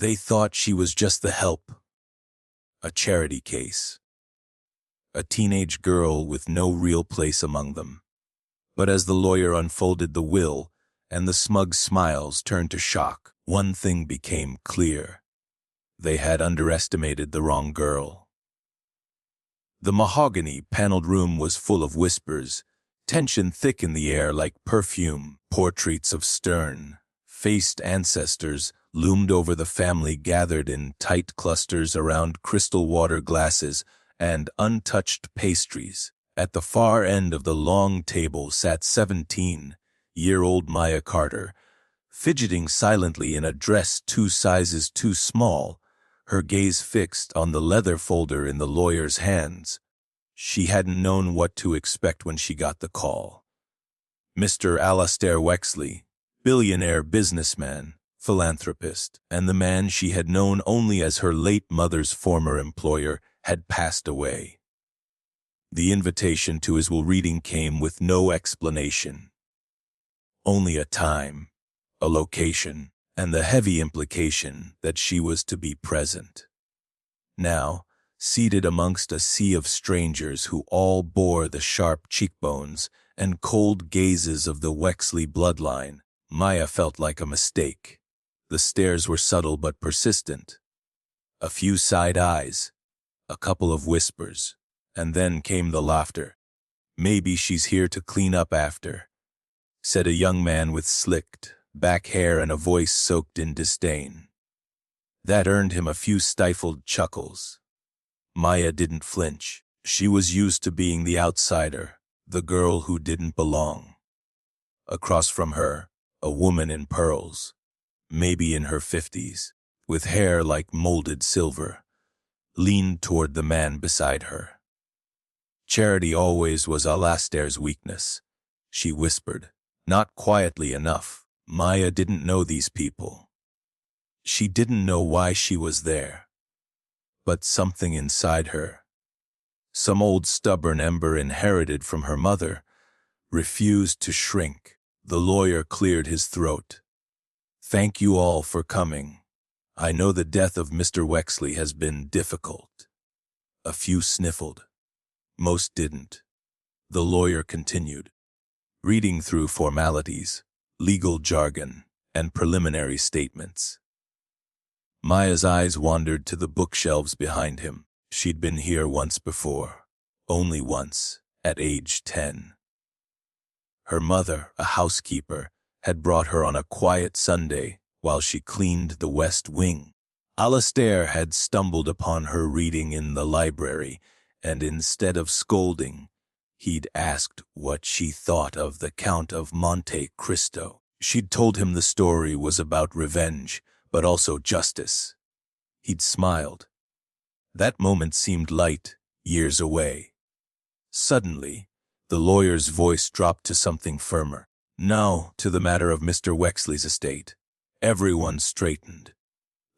They thought she was just the help. A charity case. A teenage girl with no real place among them. But as the lawyer unfolded the will, and the smug smiles turned to shock, one thing became clear. They had underestimated the wrong girl. The mahogany-paneled room was full of whispers, tension thick in the air like perfume. Portraits of stern-faced ancestors loomed over the family, gathered in tight clusters around crystal water glasses and untouched pastries. At the far end of the long table sat 17-year-old Maya Carter, fidgeting silently in a dress 2 sizes too small, her gaze fixed on the leather folder in the lawyer's hands. She hadn't known what to expect when she got the call. Mr. Alastair Wexley, billionaire businessman, philanthropist, and the man she had known only as her late mother's former employer, had passed away. The invitation to his will reading came with no explanation. Only a time, a location, and the heavy implication that she was to be present. Now, seated amongst a sea of strangers who all bore the sharp cheekbones and cold gazes of the Wexley bloodline, Maya felt like a mistake. The stares were subtle but persistent. A few side eyes, a couple of whispers, and then came the laughter. "Maybe she's here to clean up after," said a young man with slicked back hair and a voice soaked in disdain. That earned him a few stifled chuckles. Maya didn't flinch. She was used to being the outsider, the girl who didn't belong. Across from her, a woman in pearls, maybe in her 50s, with hair like molded silver, leaned toward the man beside her. Charity always was Alastair's weakness, she whispered, not quietly enough. Maya didn't know these people. She didn't know why she was there. But something inside her, some old stubborn ember inherited from her mother, refused to shrink. The lawyer cleared his throat. "Thank you all for coming. I know the death of Mr. Wexley has been difficult." A few sniffled. Most didn't. The lawyer continued, reading through formalities, legal jargon, and preliminary statements. Maya's eyes wandered to the bookshelves behind him. She'd been here once before, only once, at age 10. Her mother, a housekeeper, had brought her on a quiet Sunday while she cleaned the West Wing. Alastair had stumbled upon her reading in the library, and instead of scolding, he'd asked what she thought of the Count of Monte Cristo. She'd told him the story was about revenge, but also justice. He'd smiled. That moment seemed light, years away. Suddenly, the lawyer's voice dropped to something firmer. "Now, to the matter of Mr. Wexley's estate." Everyone straightened.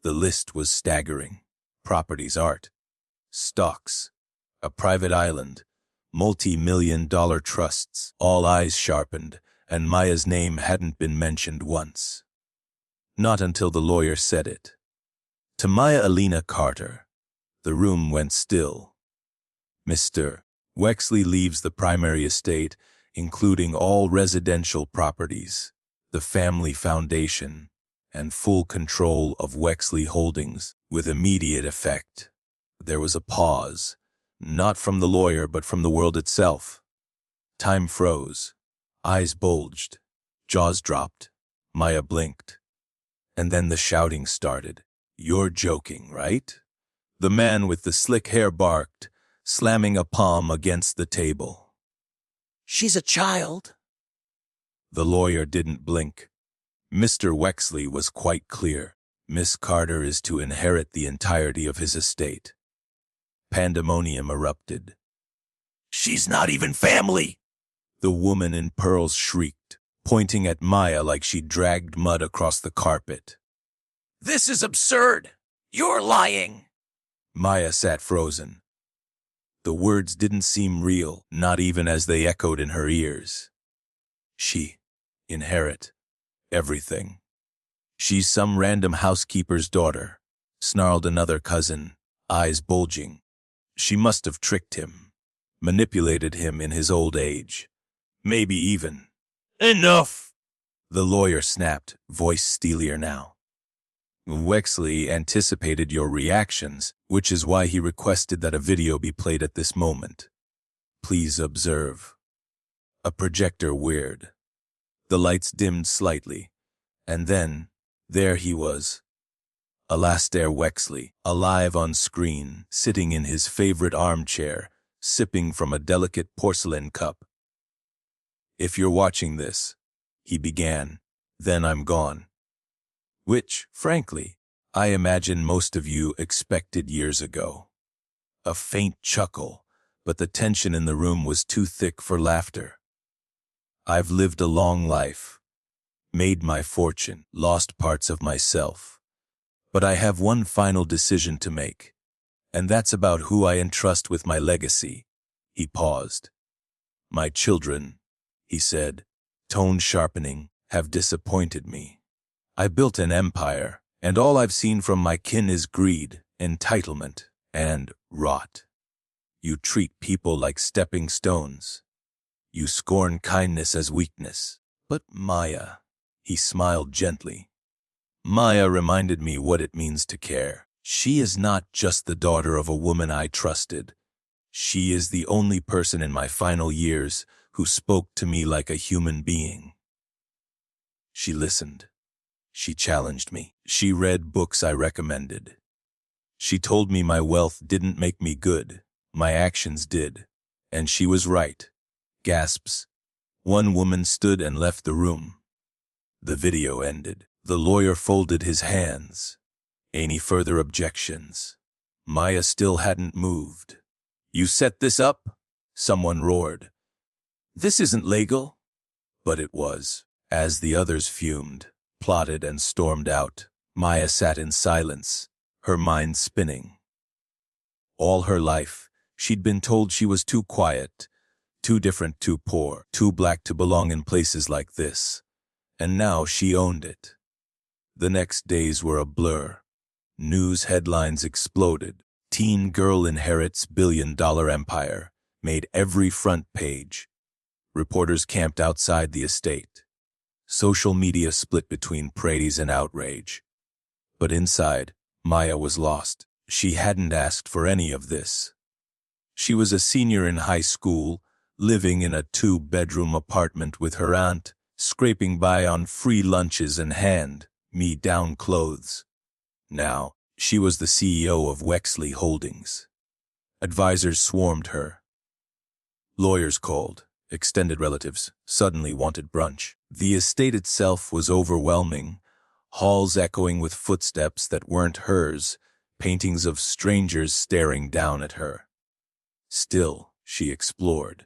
The list was staggering. Properties, art, stocks, a private island, multi-million-dollar trusts. All eyes sharpened, and Maya's name hadn't been mentioned once. Not until the lawyer said it. To Maya Elena Carter. The room went still. "Mr. Wexley leaves the primary estate, including all residential properties, the family foundation, and full control of Wexley Holdings, with immediate effect." There was a pause, not from the lawyer but from the world itself. Time froze. Eyes bulged. Jaws dropped. Maya blinked. And then the shouting started. "You're joking, right?" The man with the slick hair barked, slamming a palm against the table. "She's a child." The lawyer didn't blink. Mr. Wexley was quite clear. Miss Carter is to inherit the entirety of his estate. Pandemonium erupted. "She's not even family!" The woman in pearls shrieked, pointing at Maya like she'd dragged mud across the carpet. "This is absurd! You're lying!" Maya sat frozen. The words didn't seem real, not even as they echoed in her ears. She inherit everything. She's some random housekeeper's daughter, snarled another cousin, eyes bulging. She must have tricked him, manipulated him in his old age. Maybe even. Enough! The lawyer snapped, voice steelier now. Wexley anticipated your reactions, which is why he requested that a video be played at this moment. Please observe. A projector whirred. The lights dimmed slightly, and then, there he was. Alastair Wexley, alive on screen, sitting in his favorite armchair, sipping from a delicate porcelain cup. If you're watching this, he began, then I'm gone. Which, frankly, I imagine most of you expected years ago. A faint chuckle, but the tension in the room was too thick for laughter. I've lived a long life, made my fortune, lost parts of myself. But I have one final decision to make, and that's about who I entrust with my legacy. He paused. My children, he said, tone sharpening, have disappointed me. I built an empire, and all I've seen from my kin is greed, entitlement, and rot. You treat people like stepping stones. You scorn kindness as weakness. But Maya, he smiled gently. Maya reminded me what it means to care. She is not just the daughter of a woman I trusted. She is the only person in my final years who spoke to me like a human being. She listened. She challenged me. She read books I recommended. She told me my wealth didn't make me good. My actions did. And she was right. Gasps. One woman stood and left the room. The video ended. The lawyer folded his hands. Any further objections? Maya still hadn't moved. You set this up? Someone roared. This isn't legal. But it was. As the others fumed, plotted and stormed out, Maya sat in silence, her mind spinning. All her life, she'd been told she was too quiet, too different, too poor, too black to belong in places like this. And now she owned it. The next days were a blur. News headlines exploded. Teen girl inherits billion-dollar empire, made every front page. Reporters camped outside the estate. Social media split between praise and outrage. But inside, Maya was lost. She hadn't asked for any of this. She was a senior in high school, living in a 2-bedroom apartment with her aunt, scraping by on free lunches and hand-me-down clothes. Now, she was the CEO of Wexley Holdings. Advisors swarmed her. Lawyers called. Extended relatives suddenly wanted brunch. The estate itself was overwhelming, halls echoing with footsteps that weren't hers, paintings of strangers staring down at her. Still, she explored.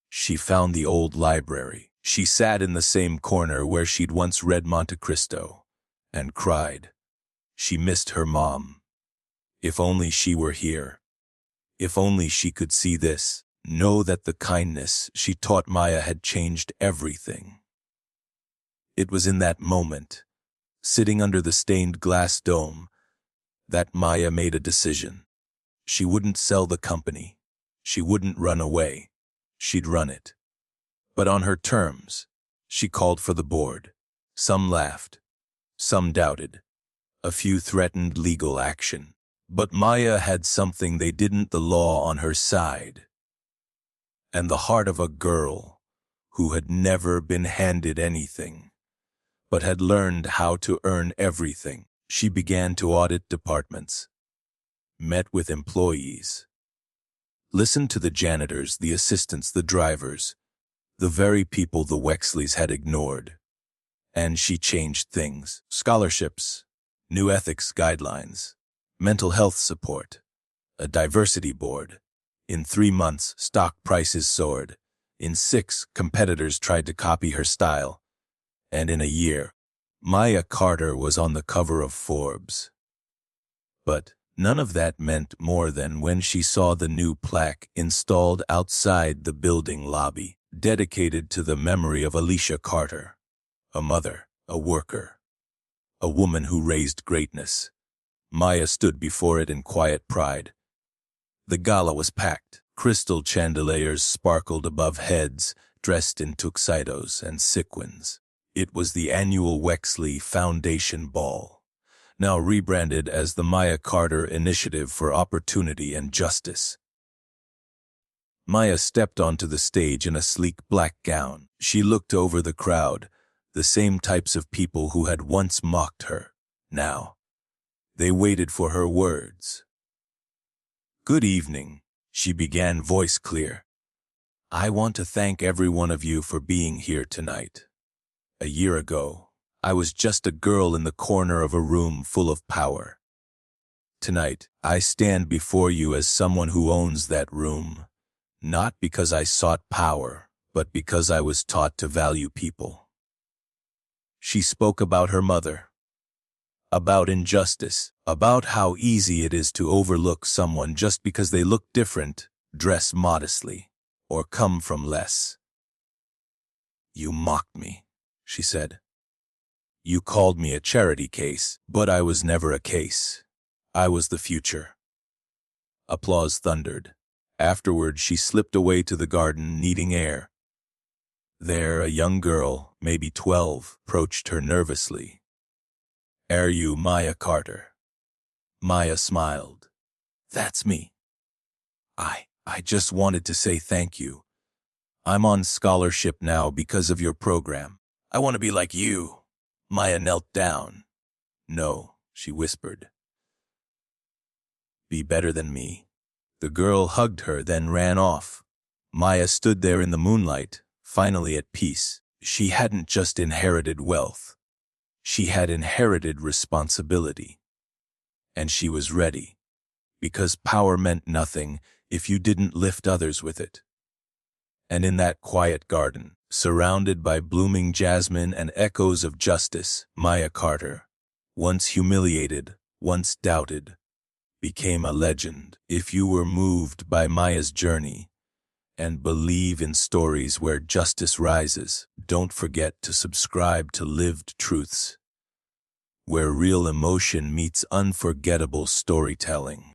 She found the old library. She sat in the same corner where she'd once read Monte Cristo, and cried. She missed her mom. If only she were here. If only she could see this, know that the kindness she taught Maya had changed everything. It was in that moment, sitting under the stained glass dome, that Maya made a decision. She wouldn't sell the company. She wouldn't run away. She'd run it. But on her terms, she called for the board. Some laughed. Some doubted. A few threatened legal action. But Maya had something they didn't, the law on her side. And the heart of a girl who had never been handed anything, but had learned how to earn everything. She began to audit departments, met with employees, listened to the janitors, the assistants, the drivers, the very people the Wexleys had ignored. And she changed things. Scholarships, new ethics guidelines, mental health support, a diversity board. In 3 months, stock prices soared. In 6, competitors tried to copy her style. And in a year, Maya Carter was on the cover of Forbes. But none of that meant more than when she saw the new plaque installed outside the building lobby, dedicated to the memory of Alicia Carter, a mother, a worker, a woman who raised greatness. Maya stood before it in quiet pride. The gala was packed. Crystal chandeliers sparkled above heads, dressed in tuxedos and sequins. It was the annual Wexley Foundation Ball, now rebranded as the Maya Carter Initiative for Opportunity and Justice. Maya stepped onto the stage in a sleek black gown. She looked over the crowd, the same types of people who had once mocked her. Now, they waited for her words. "Good evening," she began, voice clear. "I want to thank every one of you for being here tonight. A year ago, I was just a girl in the corner of a room full of power. Tonight, I stand before you as someone who owns that room, not because I sought power, but because I was taught to value people." She spoke about her mother, about injustice, about how easy it is to overlook someone just because they look different, dress modestly, or come from less. "You mocked me," she said. "You called me a charity case, but I was never a case. I was the future." Applause thundered. Afterward, she slipped away to the garden, needing air. There, a young girl, maybe 12, approached her nervously. "Are you Maya Carter?" Maya smiled. "That's me. I just wanted to say thank you. I'm on scholarship now because of your program. I want to be like you." Maya knelt down. "No," she whispered. "Be better than me." The girl hugged her, then ran off. Maya stood there in the moonlight, finally at peace. She hadn't just inherited wealth. She had inherited responsibility. And she was ready, because power meant nothing if you didn't lift others with it. And in that quiet garden, surrounded by blooming jasmine and echoes of justice, Maya Carter, once humiliated, once doubted, became a legend. If you were moved by Maya's journey and believe in stories where justice rises, don't forget to subscribe to Lived Truths, where real emotion meets unforgettable storytelling.